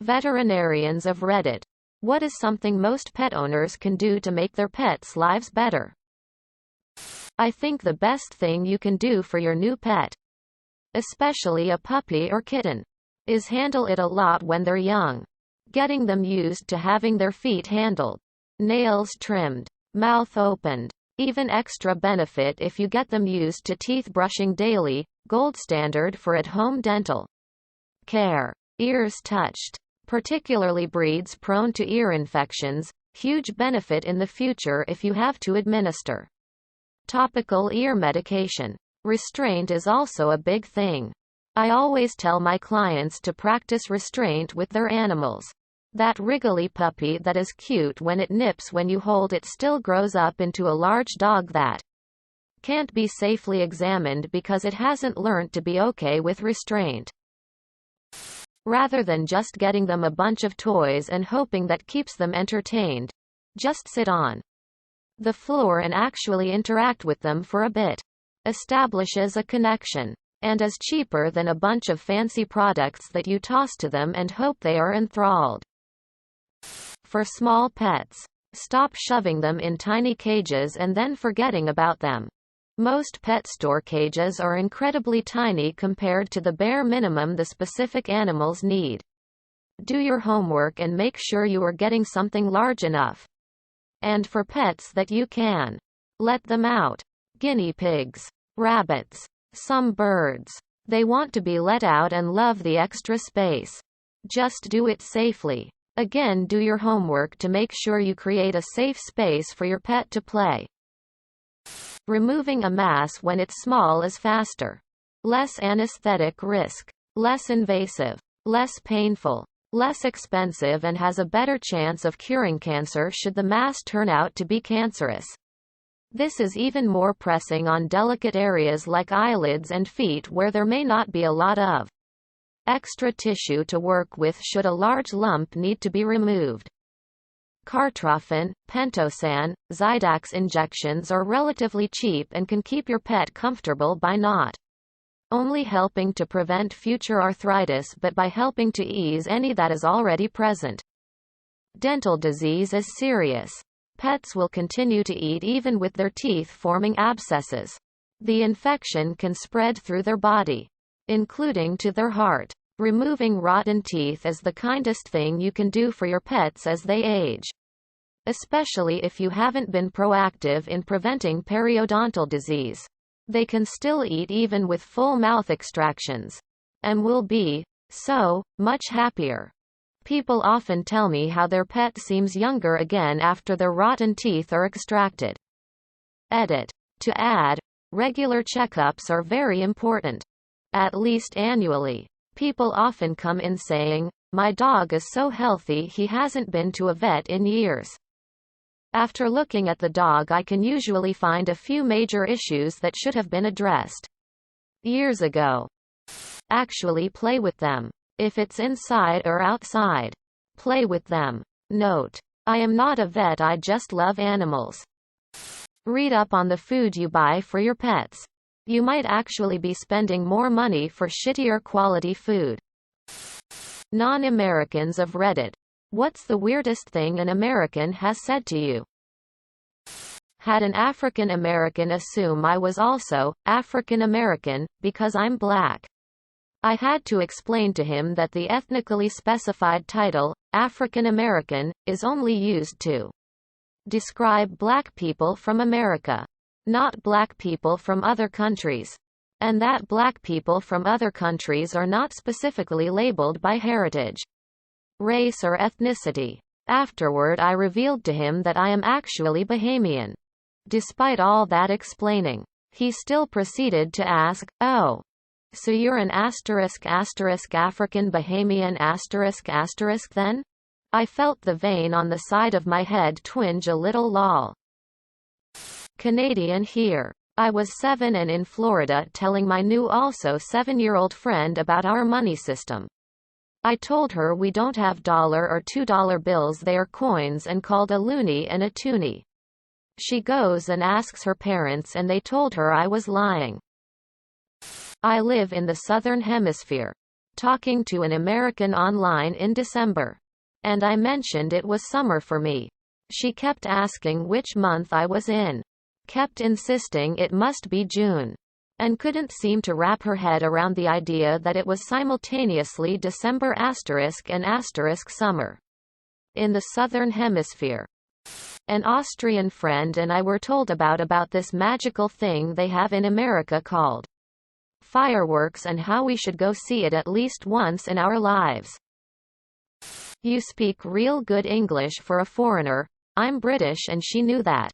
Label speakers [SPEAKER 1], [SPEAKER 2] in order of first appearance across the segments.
[SPEAKER 1] Veterinarians of Reddit. What is something most pet owners can do to make their pets' lives better? I think the best thing you can do for your new pet, especially a puppy or kitten, is handle it a lot when they're young. Getting them used to having their feet handled, nails trimmed, mouth opened. Even extra benefit if you get them used to teeth brushing daily, gold standard for at-home dental care. Ears touched, particularly breeds prone to ear infections, huge benefit in the future if you have to administer topical ear medication. Restraint is also a big thing. I always tell my clients to practice restraint with their animals. That wriggly puppy that is cute when it nips when you hold it still grows up into a large dog that can't be safely examined because it hasn't learnt to be okay with restraint. Rather than just getting them a bunch of toys and hoping that keeps them entertained, just sit on the floor and actually interact with them for a bit. Establishes a connection, and is cheaper than a bunch of fancy products that you toss to them and hope they are enthralled. For small pets, stop shoving them in tiny cages and then forgetting about them. Most pet store cages are incredibly tiny compared to the bare minimum the specific animals need. Do your homework and make sure you are getting something large enough. And for pets that you can let them out. Guinea pigs, rabbits, some birds. They want to be let out and love the extra space. Just do it safely. Again, do your homework to make sure you create a safe space for your pet to play. Removing a mass when it's small is faster. Less anesthetic risk. Less invasive. Less painful. Less expensive and has a better chance of curing cancer should the mass turn out to be cancerous. This is even more pressing on delicate areas like eyelids and feet where there may not be a lot of extra tissue to work with should a large lump need to be removed. Cartrophin, pentosan, Zydax injections are relatively cheap and can keep your pet comfortable by not only helping to prevent future arthritis but by helping to ease any that is already present. Dental disease is serious. Pets will continue to eat even with their teeth forming abscesses. The infection can spread through their body, including to their heart. Removing rotten teeth is the kindest thing you can do for your pets as they age. Especially if you haven't been proactive in preventing periodontal disease. They can still eat even with full mouth extractions. And will be so much happier. People often tell me how their pet seems younger again after their rotten teeth are extracted. Edit. To add, regular checkups are very important. At least annually. People often come in saying, "My dog is so healthy he hasn't been to a vet in years." After looking at the dog, I can usually find a few major issues that should have been addressed years ago. Actually play with them. If it's inside or outside, play with them. Note: I am not a vet, I just love animals. Read up on the food you buy for your pets. You might actually be spending more money for shittier quality food. Non-Americans of Reddit. What's the weirdest thing an American has said to you? Had an African American assume I was also African American because I'm black. I had to explain to him that the ethnically specified title, African American, is only used to describe black people from America, not black people from other countries, and that black people from other countries are not specifically labeled by heritage, race or ethnicity. Afterward, I revealed to him that I am actually Bahamian. Despite all that explaining, he still proceeded to ask, "Oh, so you're an African Bahamian then?" I felt the vein on the side of my head twinge a little. Lol. Canadian here. I was 7 and in Florida telling my new also 7-year-old friend about our money system. I told her we don't have $1 or $2 bills, they are coins, and called a loonie and a toonie. She goes and asks her parents and they told her I was lying. I live in the Southern Hemisphere. talking to an American online in December. And I mentioned it was summer for me. She kept asking which month I was in. Kept insisting it must be June. And couldn't seem to wrap her head around the idea that it was simultaneously December and summer. In the Southern Hemisphere. An Austrian friend and I were told about this magical thing they have in America called fireworks and how we should go see it at least once in our lives. You speak real good English for a foreigner. I'm British and she knew that.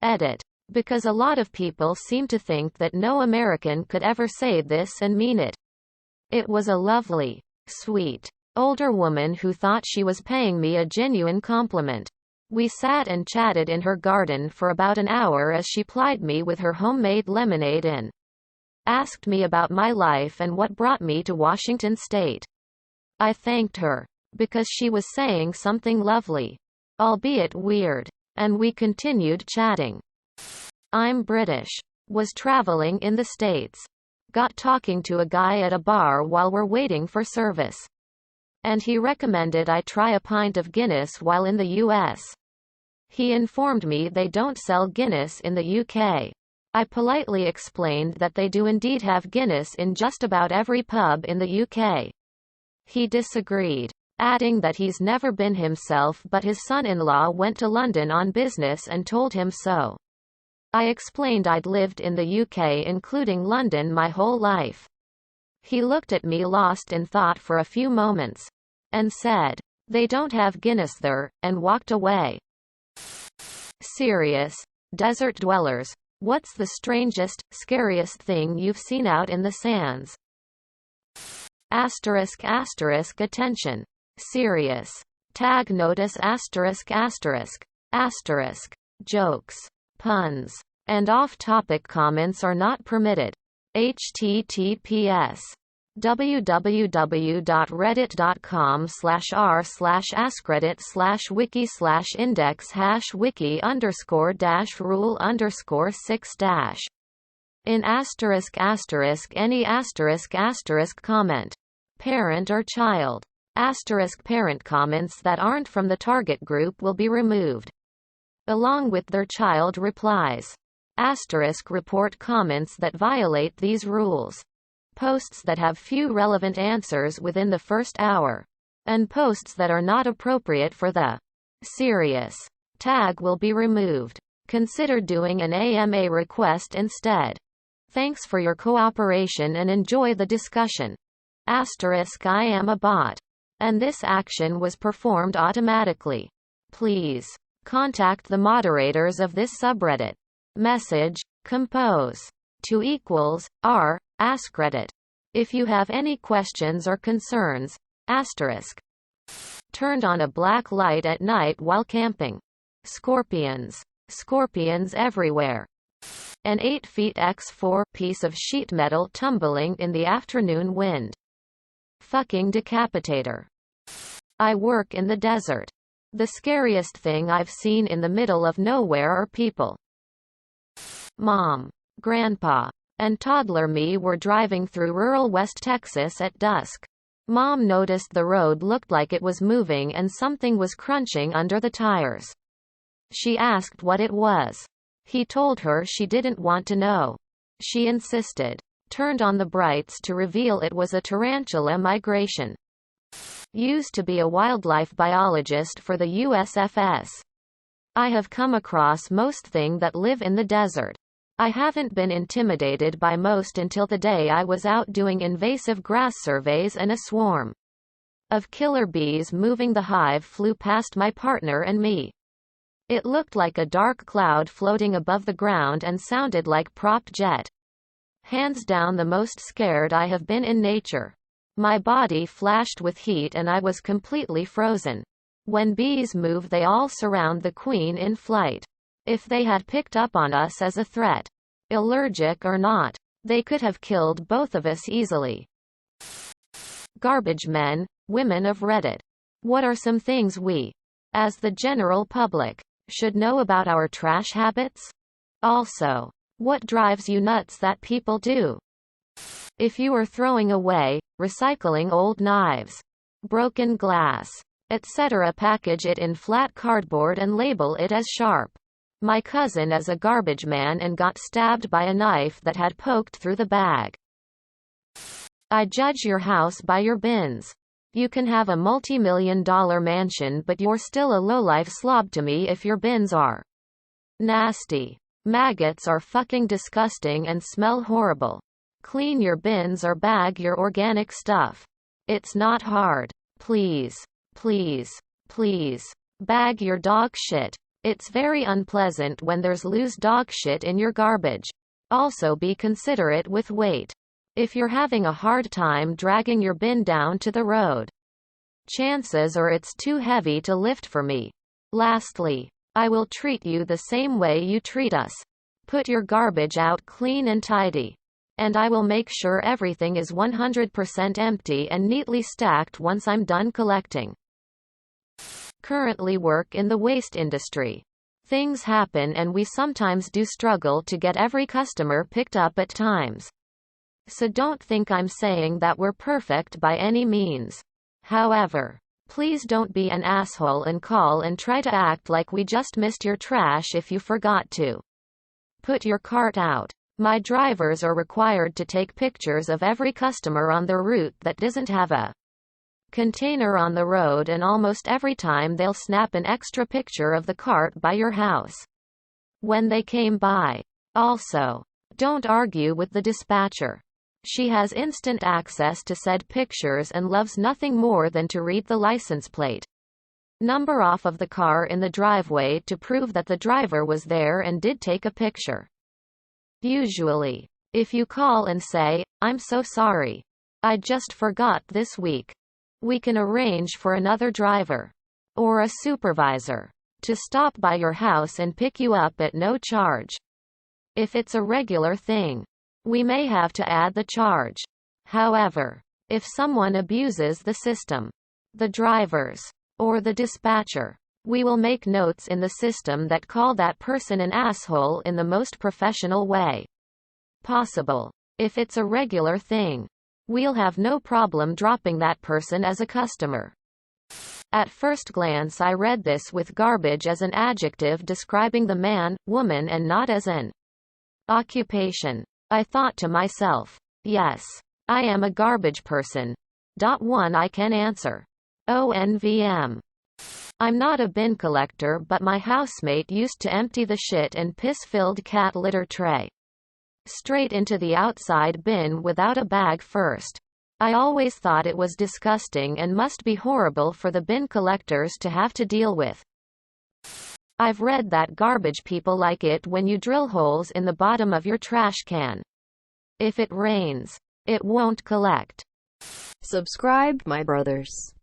[SPEAKER 1] Edit. Because a lot of people seem to think that no American could ever say this and mean it. It was a lovely, sweet, older woman who thought she was paying me a genuine compliment. We sat and chatted in her garden for about an hour as she plied me with her homemade lemonade and asked me about my life and what brought me to Washington State. I thanked her, because she was saying something lovely, albeit weird, and we continued chatting. I'm British. Was traveling in the States. Got talking to a guy at a bar while we're waiting for service. And he recommended I try a pint of Guinness while in the US. He informed me they don't sell Guinness in the UK. I politely explained that they do indeed have Guinness in just about every pub in the UK. He disagreed, adding that he's never been himself but his son-in-law went to London on business and told him so. I explained I'd lived in the UK including London my whole life. He looked at me lost in thought for a few moments, and said, "They don't have Guinness there," and walked away. Serious. Desert dwellers. What's the strangest, scariest thing you've seen out in the sands? Attention. Serious. Tag notice jokes, puns, and off-topic comments are not permitted. https www.reddit.com/r/askreddit/wiki_-rule_6- in any comment, parent or child, parent comments that aren't from the target group will be removed, along with their child replies. Report comments that violate these rules. Posts that have few relevant answers within the first hour, and posts that are not appropriate for the serious tag will be removed. Consider doing an AMA request instead. Thanks for your cooperation and enjoy the discussion. I am a bot. And this action was performed automatically. Please contact the moderators of this subreddit. Message, compose, to =r, AskReddit. If you have any questions or concerns, turned on a black light at night while camping. Scorpions everywhere. An 8 feet x 4 piece of sheet metal tumbling in the afternoon wind. Fucking decapitator. I work in the desert. The scariest thing I've seen in the middle of nowhere are people. Mom, Grandpa, and toddler me were driving through rural West Texas at dusk. Mom noticed the road looked like it was moving and something was crunching under the tires. She asked what it was. He told her she didn't want to know. She insisted. Turned on the brights to reveal it was a tarantula migration. Used to be a wildlife biologist for the USFS. I have come across most things that live in the desert. I haven't been intimidated by most until the day I was out doing invasive grass surveys and a swarm of killer bees moving the hive flew past my partner and me. It looked like a dark cloud floating above the ground and sounded like prop jet. Hands down the most scared I have been in nature. My body flashed with heat and I was completely frozen. When bees move they all surround the queen in flight. If they had picked up on us as a threat, allergic or not, they could have killed both of us easily. Garbage men, women of Reddit. What are some things we, as the general public, should know about our trash habits? Also, what drives you nuts that people do? If you are throwing away, recycling old knives, broken glass, etc., package it in flat cardboard and label it as sharp. My cousin is a garbage man and got stabbed by a knife that had poked through the bag. I judge your house by your bins. You can have a multi-million-dollar mansion, but you're still a lowlife slob to me if your bins are nasty. Maggots are fucking disgusting and smell horrible. Clean your bins or bag your organic stuff. It's not hard. Please, please, please. Bag your dog shit. It's very unpleasant when there's loose dog shit in your garbage. Also be considerate with weight. If you're having a hard time dragging your bin down to the road, chances are it's too heavy to lift for me. Lastly, I will treat you the same way you treat us. Put your garbage out clean and tidy. And I will make sure everything is 100% empty and neatly stacked once I'm done collecting. Currently work in the waste industry. Things happen and we sometimes do struggle to get every customer picked up at times. So don't think I'm saying that we're perfect by any means. However, please don't be an asshole and call and try to act like we just missed your trash if you forgot to put your cart out. My drivers are required to take pictures of every customer on their route that doesn't have a container on the road, and almost every time they'll snap an extra picture of the cart by your house when they came by. Also, don't argue with the dispatcher. She has instant access to said pictures and loves nothing more than to read the license plate number off of the car in the driveway to prove that the driver was there and did take a picture. Usually, if you call and say, "I'm so sorry. I just forgot this week," we can arrange for another driver or a supervisor to stop by your house and pick you up at no charge. If it's a regular thing, we may have to add the charge. However, if someone abuses the system, the drivers, or the dispatcher, we will make notes in the system that call that person an asshole in the most professional way possible. If it's a regular thing, we'll have no problem dropping that person as a customer. At first glance I read this with garbage as an adjective describing the man, woman, and not as an occupation. I thought to myself, yes, I am a garbage person. One I can answer. ONVM. I'm not a bin collector, but my housemate used to empty the shit and piss-filled cat litter tray straight into the outside bin without a bag first. I always thought it was disgusting and must be horrible for the bin collectors to have to deal with. I've read that garbage people like it when you drill holes in the bottom of your trash can. If it rains, it won't collect.
[SPEAKER 2] Subscribe, my brothers.